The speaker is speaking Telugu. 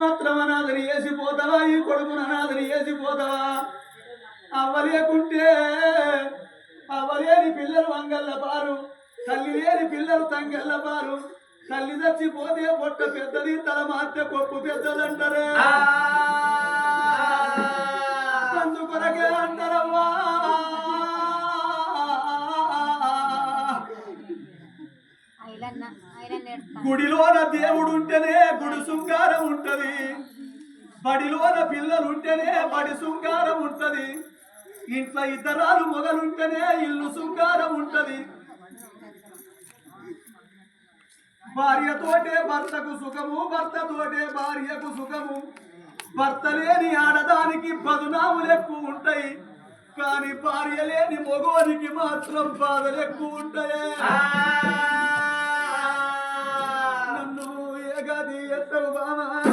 మాత్రం అనాథని వేసిపోతావా ఈ కొడుకును అనాథని వేసిపోతావా అవ్వలేకుంటే అవ్వలేని పిల్లలు అంగళ్ళ పారు తల్లి లేని పిల్లలు తంగళ్ళ పారు తల్లి చచ్చిపోతే పొట్ట పెద్దది తల మార్చే కొప్పు పెద్దదంటారే అందుకొరకే అంటారవ్వా గుడిలోన దేవుడు ఉంటేనే గుడి శృంగారం ఉంటది బడిలోన పిల్లలు ఉంటేనే బడి శృంగారం ఉంటది ఇంట్లో ఇతరాలు మొగలుంటేనే ఇల్లు శృంగారం ఉంటది భార్యతోటే భర్తకు సుఖము భర్తతోటే భార్యకు సుఖము భర్త లేని ఆడదానికి బదునాములు ఎక్కువ ఉంటాయి కానీ భార్య లేని మగవానికి మాత్రం బాధలు ఎక్కువ ఉంటాయి నన్ను ఏగాది ఎత్తవు బామా